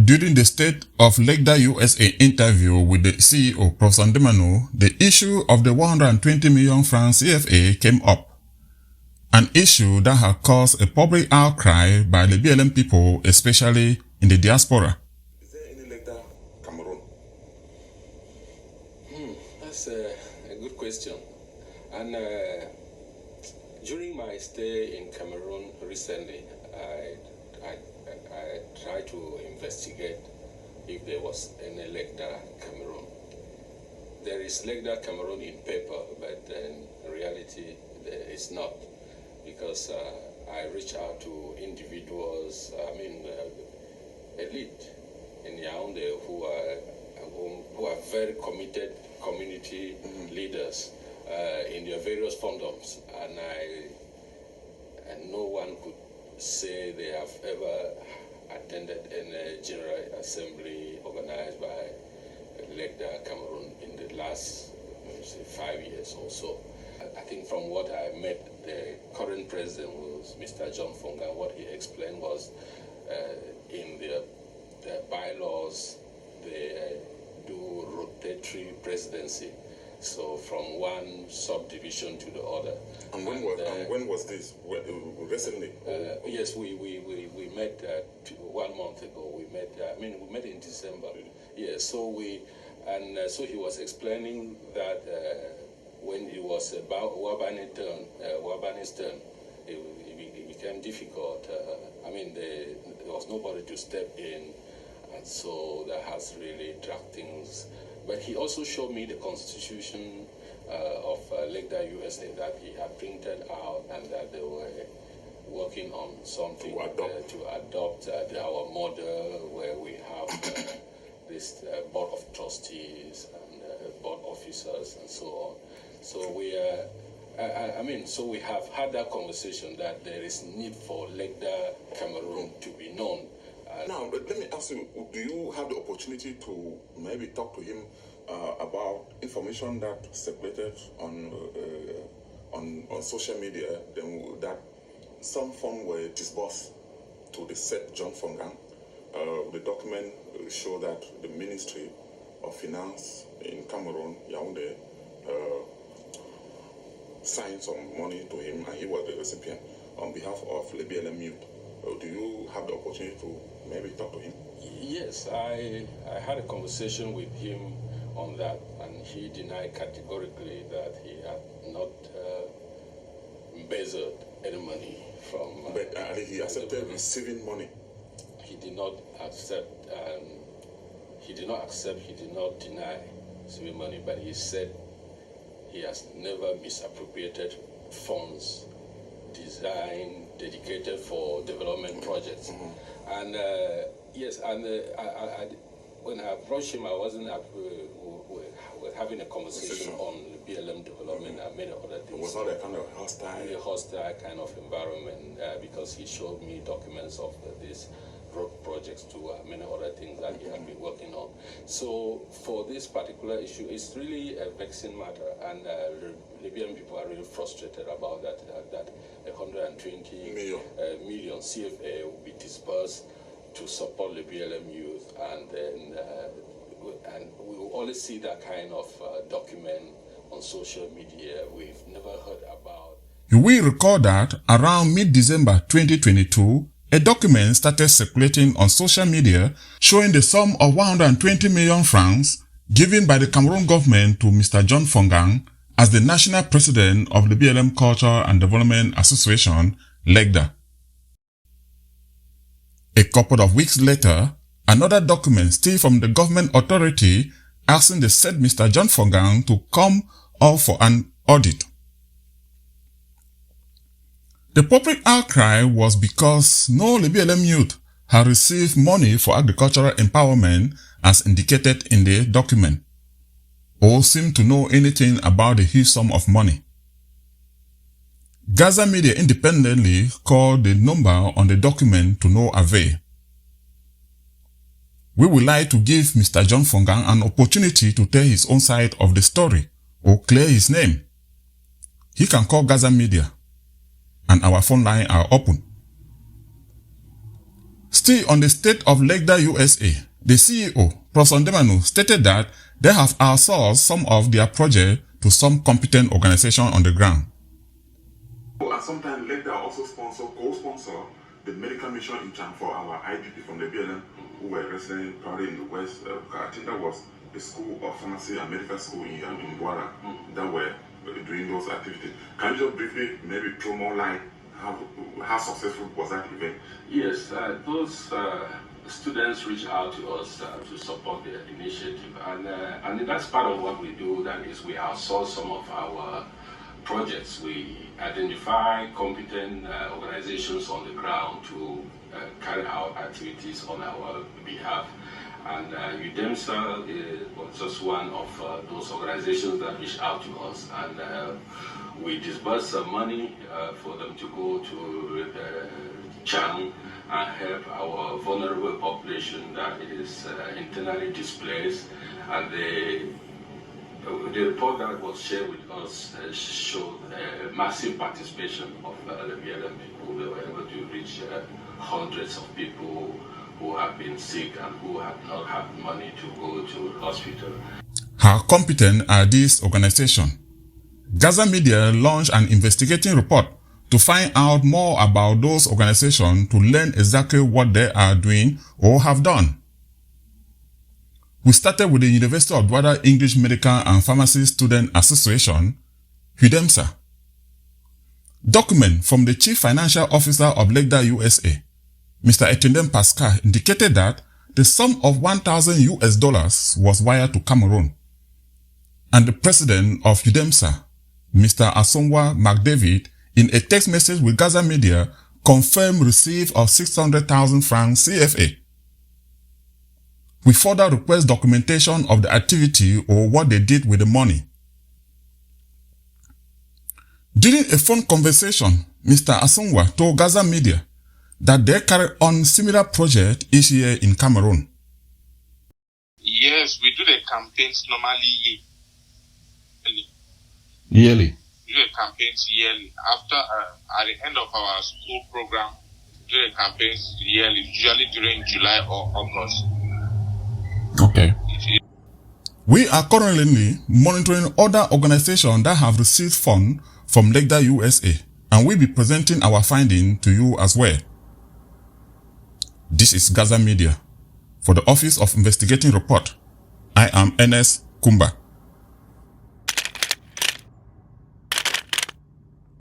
During the State of LECDA USA interview with the CEO, Professor Ndemanu, the issue of the 120 million francs CFA came up, an issue that had caused a public outcry by the BLM people, especially in the diaspora. Is there any LECDA Cameroon? That's a good question. And during my stay in Cameroon recently, I tried to investigate if there was any LECDA Cameroon. There is LECDA Cameroon in paper, but in reality there is not, because I reached out to individuals, elite in Yaoundé who are very committed community leaders in their various forum,s and no one could say they have ever attended a general assembly organized by LECDA Cameroon in the last 5 years or so. I think from what I met, the current president was Mr. John Fongan. What he explained was in the bylaws, they do rotatory presidency. So from one subdivision to the other. And when was this? Recently? Yes, we met 1 month ago. We met in December. Yeah. So so he was explaining that when it was about Wabani's turn, it became difficult. There was nobody to step in, and so that has really dragged things. But he also showed me the constitution of LECDA USA that he had printed out, and that they were working on something to adopt our model, where we have this board of trustees and board officers and so on. So we so we have had that conversation that there is need for LECDA Cameroon to be known. Now, but let me ask you, do you have the opportunity to maybe talk to him about information that circulated on social media, that some funds were disbursed to the said John Fongan? The document show that the Ministry of Finance in Cameroon, Yaoundé, signed some money to him, and he was the recipient on behalf of the BLM youth. Do you have the opportunity to maybe talk to him? Yes, I had a conversation with him on that, and he denied categorically that he had not embezzled any money from. But he accepted receiving money. He did not accept. He did not deny receiving money, but he said he has never misappropriated funds dedicated for development projects. And yes, and when I approached him, I wasn't we're having a conversation on the BLM development and many other things. It was not a kind of hostile kind of environment, because he showed me documents of these road projects to many other things that he had been working on. So for this particular issue, it's really a vexing matter, and Libyan people are really frustrated about that 120 million CFA will be disbursed to support the BLM youth, and then we will only see that kind of document on social media. We've never heard about. You will recall that around mid-December 2022, a document started circulating on social media showing the sum of 120 million francs given by the Cameroon government to Mr. John Fongan as the national president of the BLM Culture and Development Association, LECDA. A couple of weeks later, another document still from the government authority asking the said Mr. John Fongan to come up for an audit. The public outcry was because no BLM youth had received money for agricultural empowerment as indicated in the document, or seemed to know anything about the huge sum of money. Gaza Media independently called the number on the document to no avail. We would like to give Mr. John Fongan an opportunity to tell his own side of the story or clear his name. He can call Gaza Media, and our phone line are open. Still on the state of LECDA USA, the CEO, Professor Ndemanu, stated that they have outsourced some of their projects to some competent organization on the ground. And sometimes LECDA also co-sponsor the medical mission in Cham for our IDP from the BLM who were residing probably in the West. I think that was the School of Pharmacy and Medical School in Douala that were doing those activities. Can you just briefly maybe throw more light how successful was that event? Yes, those students reached out to us to support the initiative, and that's part of what we do. That is, we outsource some of our projects. We identify competent organizations on the ground to carry out activities on our behalf. And UDEMPSA was just one of those organizations that reached out to us, and we disbursed some money for them to go to Chang and help our vulnerable population that is internally displaced. And the report that was shared with us showed massive participation of the BLM people. They were able to reach hundreds of people who have been sick and who have not had money to go to hospital. How competent are these organizations? Gaza Media launched an investigating report to find out more about those organizations to learn exactly what they are doing or have done. We started with the University of Douala English Medical and Pharmacy Student Association, UDEMPSA. Document from the Chief Financial Officer of LECDA USA, Mr. Etendem Pascal, indicated that the sum of $1,000 was wired to Cameroon, and the president of UDEMPSA, Mr. Asongwa McDavid, in a text message with Gaza Media, confirmed receipt of 600,000 francs CFA. We further request documentation of the activity or what they did with the money. During a phone conversation, Mr. Asongwa told Gaza Media that they carry on similar projects each year in Cameroon. Yes, we do the campaigns normally Yearly. We do the campaigns yearly. After, at the end of our school program, we do the campaigns yearly, usually during July or August. Okay. We are currently monitoring other organizations that have received funds from LECDA USA, and we'll be presenting our findings to you as well. This is Gaza Media. For the Office of Investigating Report, I am Ernest Kumba.